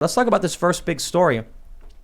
Let's talk about this first big story.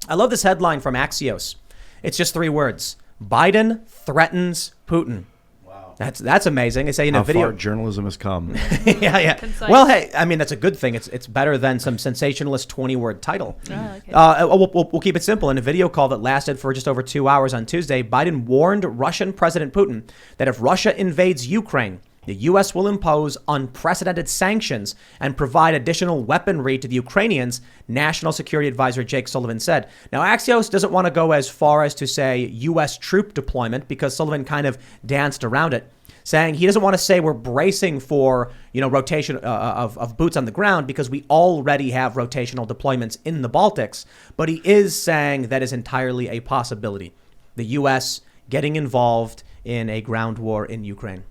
I love this headline from Axios. It's just 3 words. Biden threatens Putin. Wow. That's amazing. They say in a video. How far journalism has come. Yeah. Concise. Well, hey, I mean, that's a good thing. It's better than some sensationalist 20-word title. Okay. We'll keep it simple. In a video call that lasted for just over 2 hours on Tuesday, Biden warned Russian President Putin that if Russia invades Ukraine, the U.S. will impose unprecedented sanctions and provide additional weaponry to the Ukrainians, National Security Advisor Jake Sullivan said. Now, Axios doesn't want to go as far as to say U.S. troop deployment because Sullivan kind of danced around it, saying he doesn't want to say we're bracing for, rotation of boots on the ground because we already have rotational deployments in the Baltics. But he is saying that is entirely a possibility. The U.S. getting involved in a ground war in Ukraine.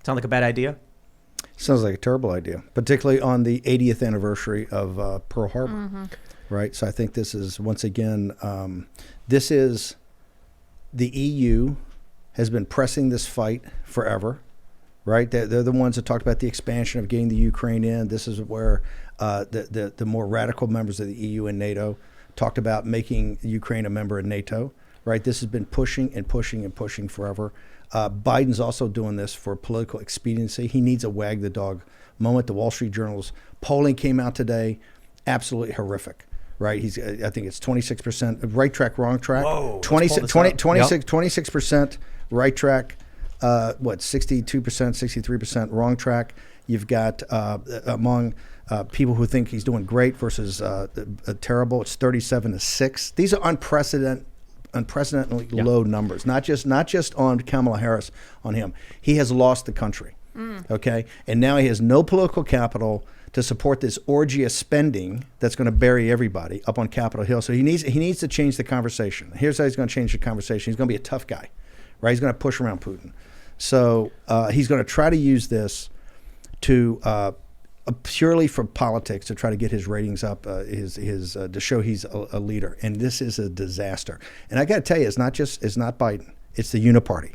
Sound like a bad idea? Sounds like a terrible idea, particularly on the 80th anniversary of Pearl Harbor, right? So I think this is, once again, this is the EU has been pressing this fight forever, right? They're the ones that talked about the expansion of getting the Ukraine in. This is where the more radical members of the EU and NATO talked about making Ukraine a member of NATO, right? This has been pushing and pushing and pushing forever. Biden's also doing this for political expediency. He needs a wag the dog moment. The Wall Street Journal's polling came out today, absolutely horrific, right? I think it's 26% right track, wrong track. Whoa, 26% right track, 62%, 63% wrong track. You've got among people who think he's doing great versus terrible, it's 37-6. These are unprecedentedly low numbers, not just on Kamala Harris, on him. He has lost the country, okay? And now he has no political capital to support this orgy of spending that's going to bury everybody up on Capitol Hill. So he needs to change the conversation. Here's how he's going to change the conversation. He's going to be a tough guy, right? He's going to push around Putin. So he's going to try to use this to purely for politics, to try to get his ratings up, to show he's a leader. And this is a disaster. And I got to tell you, it's not Biden. It's the uniparty.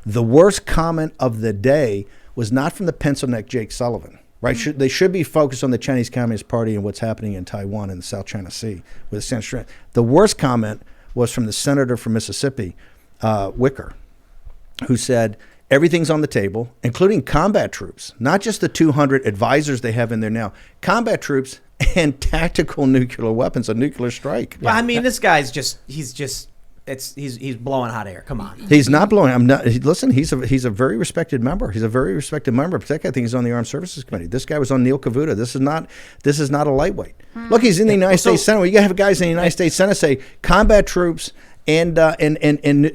The worst comment of the day was not from the pencil neck Jake Sullivan, right? They should be focused on the Chinese Communist Party and what's happening in Taiwan and the South China Sea with censure. The worst comment was from the senator from Mississippi, Wicker, who said, everything's on the table, including combat troops, not just the 200 advisors they have in there now, combat troops and tactical nuclear weapons, a nuclear strike. Well, I mean, this guy's he's blowing hot air. Come on. He's not blowing. Listen, he's a very respected member. He's a very respected member. Particularly, I think he's on the Armed Services Committee. This guy was on Neil Kavuta. This is not a lightweight. Look, he's in the United States Senate. You got to have guys in the United States Senate say combat troops and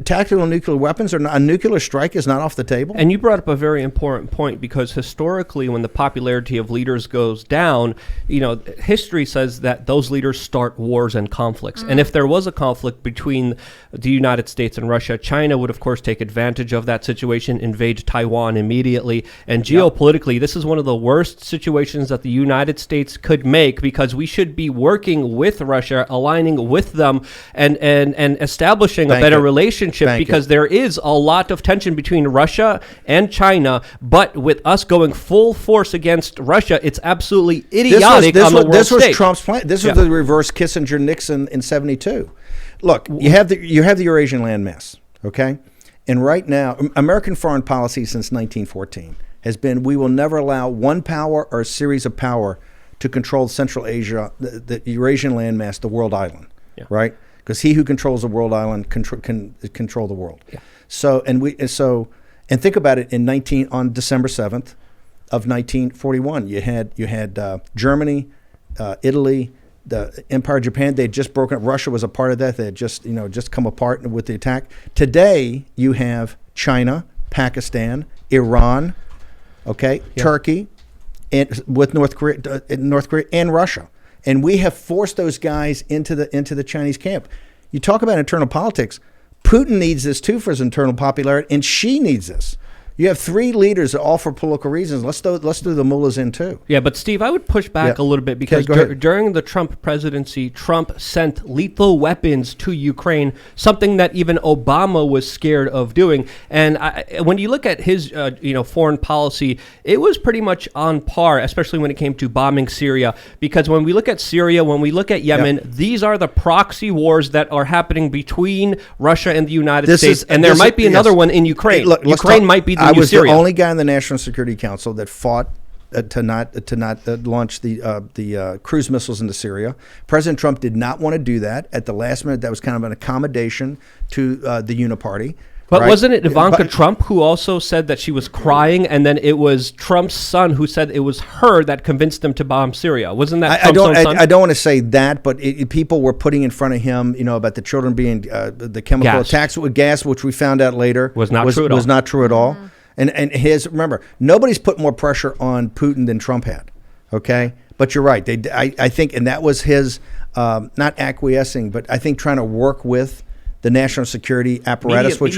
tactical nuclear weapons, or a nuclear strike is not off the table. And you brought up a very important point, because historically, when the popularity of leaders goes down, history says that those leaders start wars and conflicts. And if there was a conflict between the United States and Russia, China would, of course, take advantage of that situation, invade Taiwan immediately. And geopolitically, this is one of the worst situations that the United States could make, because we should be working with Russia, aligning with them, and establishing a better relationship, because there is a lot of tension between Russia and China. But with us going full force against Russia, it's absolutely idiotic on the world stage. This was Trump's plan. This was the reverse Kissinger-Nixon in '72. Look, you have the Eurasian landmass, okay? And right now, American foreign policy since 1914 has been, we will never allow one power or a series of power to control Central Asia, the Eurasian landmass, the world island, right? Because he who controls the world island can control the world. Yeah. So think about it. On December 7th of 1941, you had Germany, Italy, the Empire of Japan. They had just broken up. Russia was a part of that. They had just come apart with the attack. Today you have China, Pakistan, Iran, Turkey, and with North Korea and Russia. And we have forced those guys into the Chinese camp. You talk about internal politics. Putin needs this too for his internal popularity, and Xi needs this. You have three leaders, all for political reasons. Let's do the mullahs in too. Yeah, but Steve, I would push back a little bit because during the Trump presidency, Trump sent lethal weapons to Ukraine, something that even Obama was scared of doing. And when you look at his, foreign policy, it was pretty much on par, especially when it came to bombing Syria. Because when we look at Syria, when we look at Yemen, these are the proxy wars that are happening between Russia and the United States. And there might be another one in Ukraine. Ukraine might be the I was Syria. the only guy in the National Security Council that fought to not launch the cruise missiles into Syria. President Trump did not want to do that at the last minute. That was kind of an accommodation to the Uniparty. But wasn't it Ivanka Trump who also said that she was crying, and then it was Trump's son who said it was her that convinced them to bomb Syria? Wasn't that Trump's own son? I don't want to say that, but people were putting in front of him, about the children being the chemical attacks with gas, which we found out later was not true at all. And remember, nobody's put more pressure on Putin than Trump had. Okay, but you're right. I think, and that was his not acquiescing, but I think trying to work with the national security apparatus, but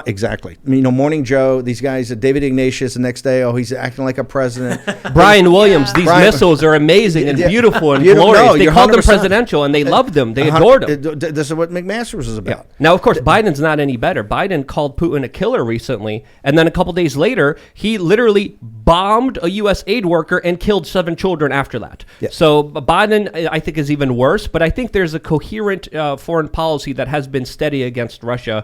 exactly. Morning Joe, these guys, David Ignatius, the next day, he's acting like a president. Brian Williams, these missiles are amazing and beautiful and glorious. They called them presidential, and they loved them. They adored them. This is what McMaster was about. Yeah. Now, of course, Biden's not any better. Biden called Putin a killer recently, and then a couple days later, he literally bombed a U.S. aid worker and killed 7 children after that. Yeah. So Biden, I think, is even worse, but I think there's a coherent foreign policy that has been steady against Russia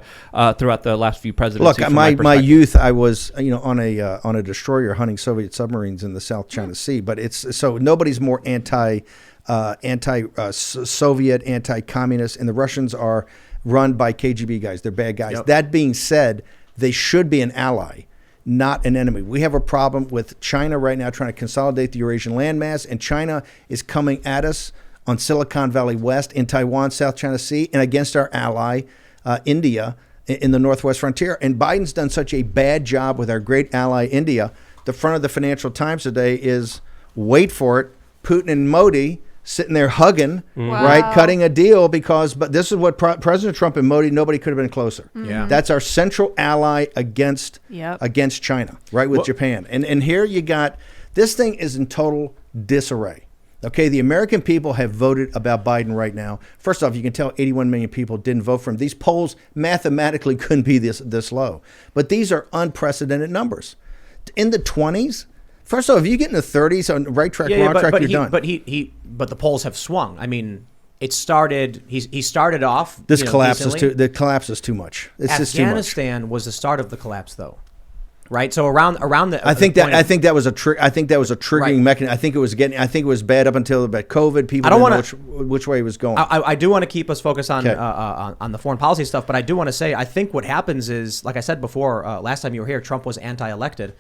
throughout the last few presidencies. Look, my youth, I was on a destroyer hunting Soviet submarines in the South China Sea. But it's so nobody's more anti-Soviet, anti-communist, and the Russians are run by KGB guys. They're bad guys. Yep. That being said, they should be an ally, not an enemy. We have a problem with China right now trying to consolidate the Eurasian landmass, and China is coming at us on Silicon Valley West, in Taiwan, South China Sea, and against our ally, India, in the Northwest frontier. And Biden's done such a bad job with our great ally, India. The front of the Financial Times today is, wait for it, Putin and Modi sitting there hugging, right, cutting a deal but this is what President Trump and Modi, nobody could have been closer. Yeah. That's our central ally against China, right, with Japan. And here you got, this thing is in total disarray. Okay, the American people have voted about Biden right now. First off, you can tell 81 million people didn't vote for him. These polls mathematically couldn't be this low. But these are unprecedented numbers. In the 20s, first off, if you get in the 30s on right track, wrong track, you're done. But the polls have swung. I mean, it started. He started off. The collapse is too much. Afghanistan was the start of the collapse, though. Right, so around the. I think that was a triggering mechanism. I think it was bad up until about COVID. People didn't know which way it was going. I do want to keep us focused on the foreign policy stuff, but I do want to say I think what happens is, like I said before, last time you were here, Trump was anti-elected.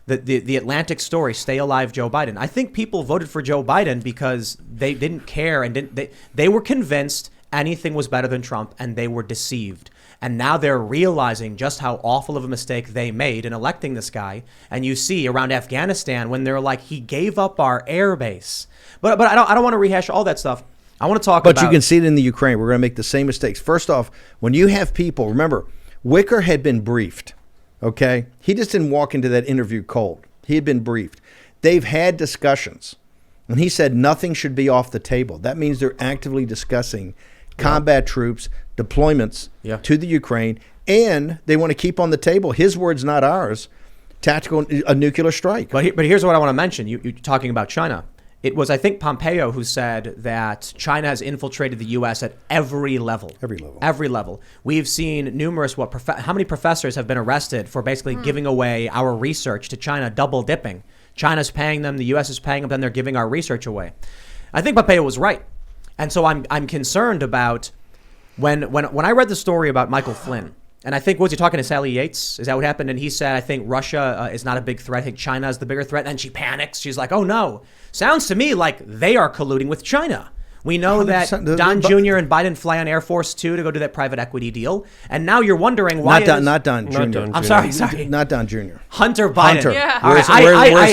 The Atlantic story, stay alive, Joe Biden. I think people voted for Joe Biden because they didn't care and they were convinced anything was better than Trump, and they were deceived. And now they're realizing just how awful of a mistake they made in electing this guy. And you see around Afghanistan when they're like, he gave up our air base. But I don't want to rehash all that stuff. I want to talk about. But you can see it in the Ukraine. We're going to make the same mistakes. First off, when you have people, remember, Wicker had been briefed. Okay, he just didn't walk into that interview cold. He had been briefed. They've had discussions, and he said nothing should be off the table. That means they're actively discussing combat troops, deployments to the Ukraine, and they want to keep on the table, his words, not ours, a nuclear strike. But here's what I want to mention. You're talking about China. It was, I think, Pompeo who said that China has infiltrated the U.S. at every level. Every level. We've seen numerous, how many professors have been arrested for basically giving away our research to China, double dipping. China's paying them, the U.S. is paying them, then they're giving our research away. I think Pompeo was right. And so I'm concerned about when I read the story about Michael Flynn, and I think, was he talking to Sally Yates? Is that what happened? And he said, I think Russia is not a big threat. I think China is the bigger threat. And she panics. She's like, oh, no. Sounds to me like they are colluding with China. We know that Don Jr. and Biden fly on Air Force 2 to go do that private equity deal. And now you're wondering why. Not Don Jr. I'm sorry. Not Don Jr. Hunter Biden. Hunter. Yeah. Where's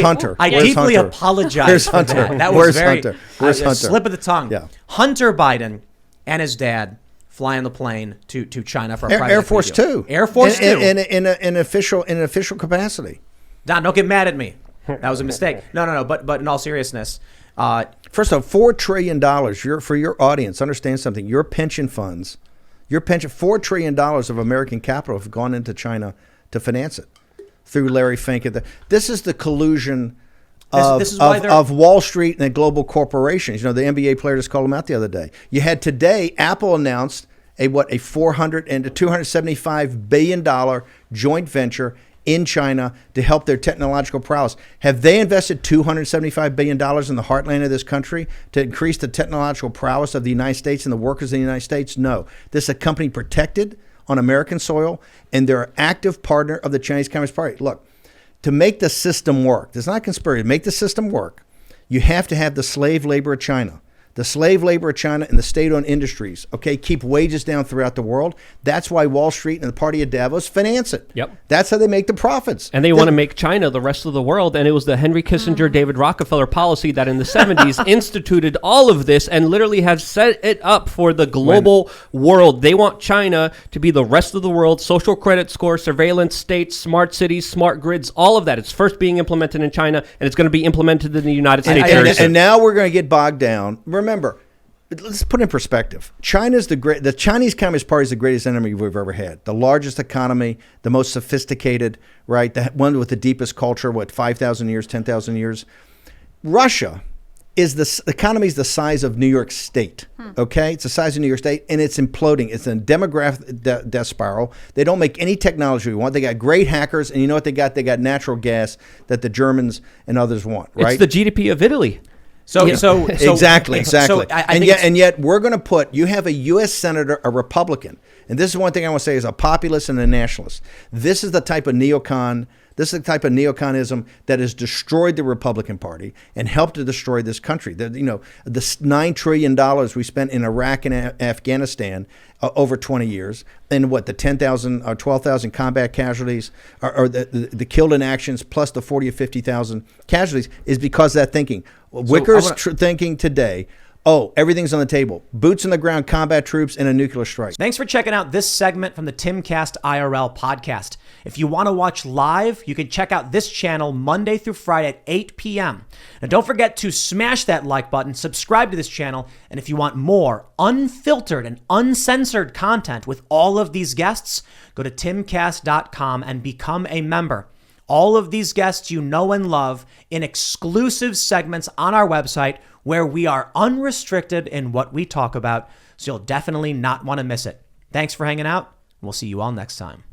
Hunter? I deeply apologize for that. That was Where's Hunter? slip of the tongue. Yeah. Hunter Biden and his dad flying the plane to China for a Air, private Air Force video. Two. Air Force Two. In official capacity. Don, don't get mad at me. That was a mistake. No. But in all seriousness, First off, $4 trillion. For your audience, understand something. Your pension funds, $4 trillion of American capital have gone into China to finance it through Larry Fink. This is the collusion of Wall Street and the global corporations. You know, the NBA player just called them out the other day. You had today, Apple announced a $275 billion joint venture in China to help their technological prowess. Have they invested $275 billion in the heartland of this country to increase the technological prowess of the United States and the workers in the United States? No. This is a company protected on American soil, and they're an active partner of the Chinese Communist Party. Look, to make the system work, there's not a conspiracy, to make the system work, you have to have the slave labor of China. The slave labor of China and the state-owned industries, okay, keep wages down throughout the world. That's why Wall Street and the party of Davos finance it. Yep. That's how they make the profits. And they want to make China the rest of the world. And it was the Henry Kissinger, David Rockefeller policy that in the 70s instituted all of this and literally has set it up for the global world. They want China to be the rest of the world, social credit score, surveillance states, smart cities, smart grids, all of that. It's first being implemented in China, and it's going to be implemented in the United States. And now we're going to get bogged down. Remember, let's put it in perspective. The Chinese Communist Party is the greatest enemy we've ever had. The largest economy, the most sophisticated, right? The one with the deepest culture, 5,000 years, 10,000 years. Russia is the economy is the size of New York State. Okay, it's the size of New York State, and it's imploding. It's a demographic death spiral. They don't make any technology we want. They got great hackers, and you know what they got? They got natural gas that the Germans and others want. Right? It's the GDP of Italy. So exactly. So and yet we're going to put. You have a U.S. senator, a Republican, and this is one thing I want to say is a populist and a nationalist. This is the type of neocon. This is the type of neoconism that has destroyed the Republican Party and helped to destroy this country. The $9 trillion we spent in Iraq and Afghanistan over 20 years, and the 10,000 or 12,000 combat casualties, or the killed in actions, plus the 40 or 50,000 casualties, is because of that thinking. Wicker's thinking today. Oh, everything's on the table. Boots on the ground, combat troops, and a nuclear strike. Thanks for checking out this segment from the Timcast IRL podcast. If you want to watch live, you can check out this channel Monday through Friday at 8 p.m. Now, don't forget to smash that like button, subscribe to this channel, and if you want more unfiltered and uncensored content with all of these guests, go to timcast.com and become a member. All of these guests you know and love in exclusive segments on our website where we are unrestricted in what we talk about, so you'll definitely not want to miss it. Thanks for hanging out. We'll see you all next time.